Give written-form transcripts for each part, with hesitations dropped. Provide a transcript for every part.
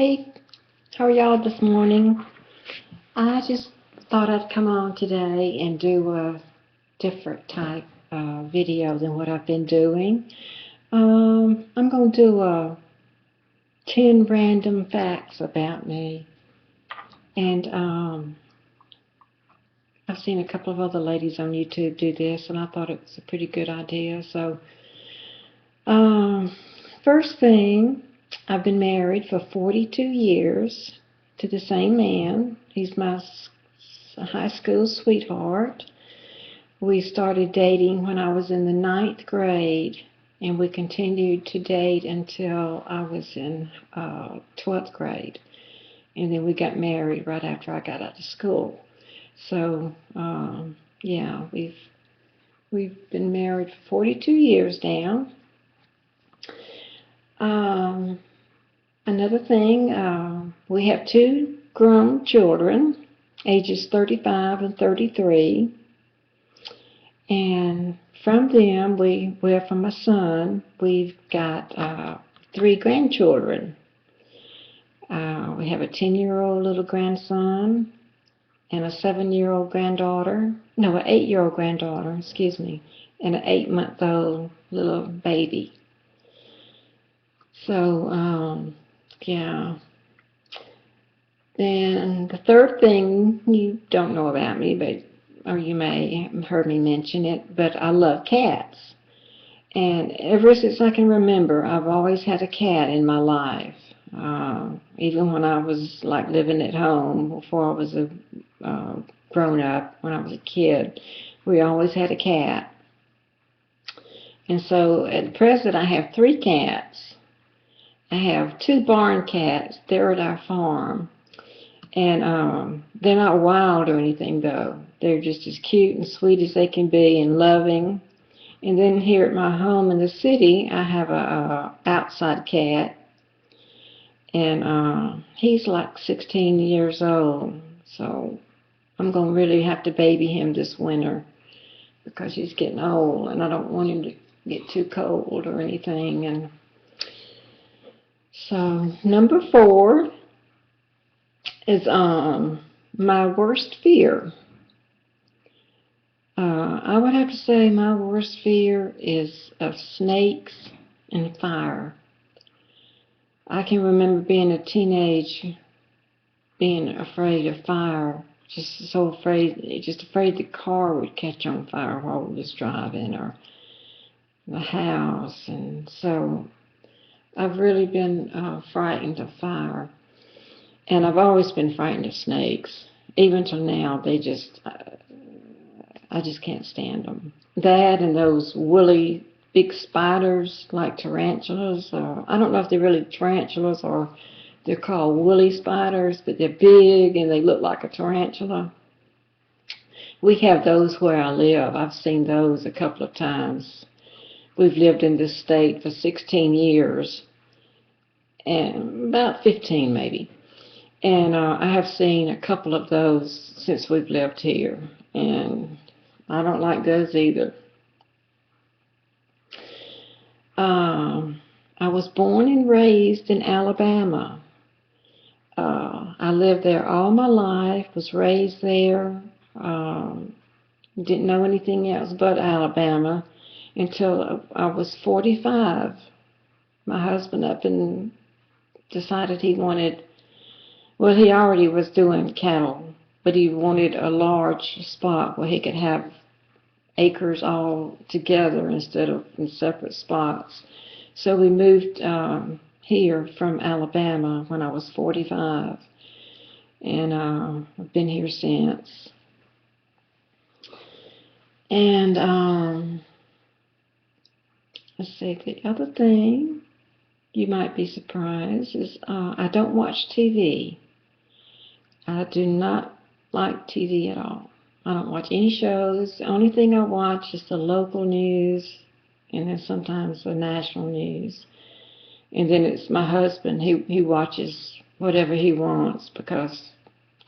Hey, how are y'all this morning? I just thought I'd come on today and do a different type video than what I've been doing. I'm going to do 10 random facts about me. And I've seen a couple of other ladies on YouTube do this, and I thought it was a pretty good idea. So, um, first thing, I've been married for 42 years to the same man. He's my high school sweetheart. We started dating when I was in the ninth grade, and we continued to date until I was in 12th grade. And then we got married right after I got out of school. So, yeah, we've been married for 42 years now. Another thing, we have two grown children, ages 35 and 33. And from them, from my son, we've got three grandchildren. We have a 10-year-old little grandson and a 7-year-old granddaughter. No, an 8-year-old granddaughter, excuse me, and an 8-month-old little baby. So, yeah. Then the third thing you don't know about me, or you may have heard me mention it, but I love cats. And ever since I can remember, I've always had a cat in my life. Even when I was like living at home, before I was a grown up, when I was a kid, we always had a cat. And so at present, I have three cats. I have two barn cats. They're at our farm. And they're not wild or anything, though. They're just as cute and sweet as they can be and loving. And then here at my home in the city, I have a outside cat. And he's like 16 years old. So I'm going to really have to baby him this winter because he's getting old. And I don't want him to get too cold or anything. And so number 4 is my worst fear. I would have to say my worst fear is of snakes and fire. I can remember being a teenage, being afraid of fire, just afraid the car would catch on fire while we was driving, or the house. And so I've really been frightened of fire. And I've always been frightened of snakes. Even till now, I just can't stand them. That and those woolly big spiders like tarantulas. I don't know if they're really tarantulas or they're called woolly spiders, but they're big and they look like a tarantula. We have those where I live. I've seen those a couple of times. We've lived in this state for 16 years, and about 15 maybe. And I have seen a couple of those since we've lived here, and I don't like those either. I was born and raised in Alabama. I lived there all my life, was raised there, didn't know anything else but Alabama until I was 45. My husband up and decided he wanted, well, he already was doing cattle, but he wanted a large spot where he could have acres all together instead of in separate spots. So we moved here from Alabama when I was 45, and I've been here since. And let's see, the other thing you might be surprised is I don't watch TV. I do not like TV at all. I don't watch any shows. The only thing I watch is the local news and then sometimes the national news. And then it's my husband. He watches whatever he wants because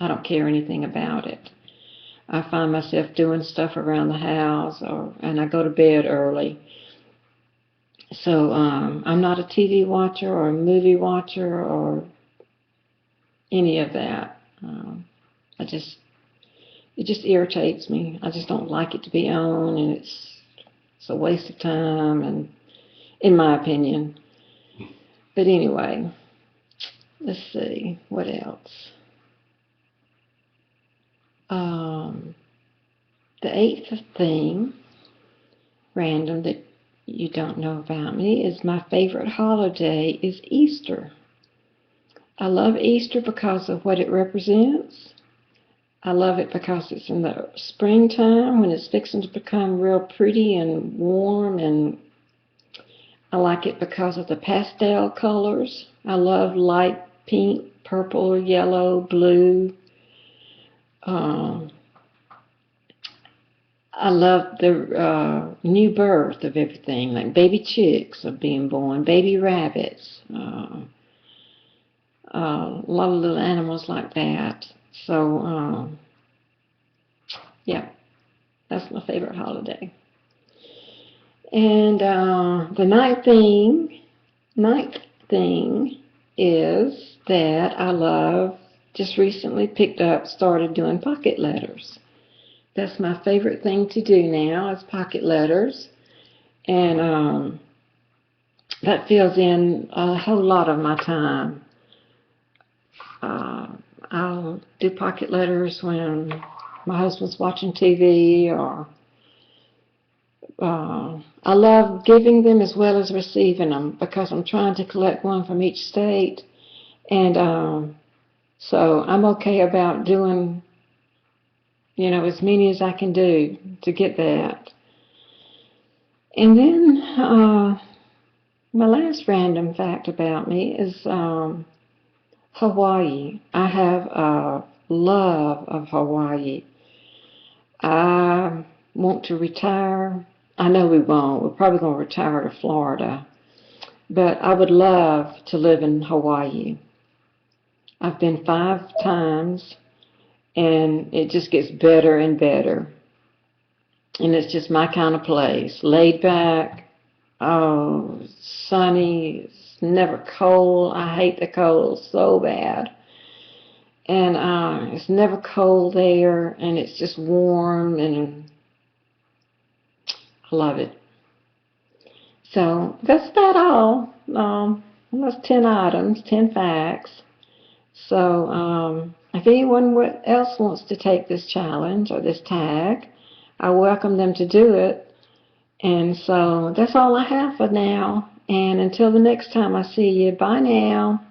I don't care anything about it. I find myself doing stuff around the house, and I go to bed early. So I'm not a TV watcher or a movie watcher or any of that. I just it just irritates me. I just don't like it to be on, and it's a waste of time, and in my opinion. But anyway, let's see what else. Um, the eighth thing, random, that you don't know about me, is my favorite holiday is Easter. I love Easter because of what it represents. I love it because it's in the springtime when it's fixing to become real pretty and warm, and I like it because of the pastel colors. I love light pink, purple, yellow, blue. Um, I love the new birth of everything, like baby chicks are being born, baby rabbits, a lot of little animals like that. So, yeah, that's my favorite holiday. And the ninth thing is that I love, just recently picked up, started doing pocket letters. That's my favorite thing to do now, is pocket letters. And that fills in a whole lot of my time. Uh, I'll do pocket letters when my husband's watching TV, or I love giving them as well as receiving them, because I'm trying to collect one from each state. And so I'm okay about doing, as many as I can do to get that. And then my last random fact about me is Hawaii. I have a love of Hawaii. I want to retire. I know we won't. We're probably going to retire to Florida. But I would love to live in Hawaii. I've been 5 times, and it just gets better and better. And it's just my kind of place. Laid back, oh, sunny, it's never cold. I hate the cold so bad. And it's never cold there, and it's just warm, and I love it. So that's about all. That's 10 items, 10 facts. So if anyone else wants to take this challenge or this tag, I welcome them to do it. And so that's all I have for now. And until the next time I see you, bye now.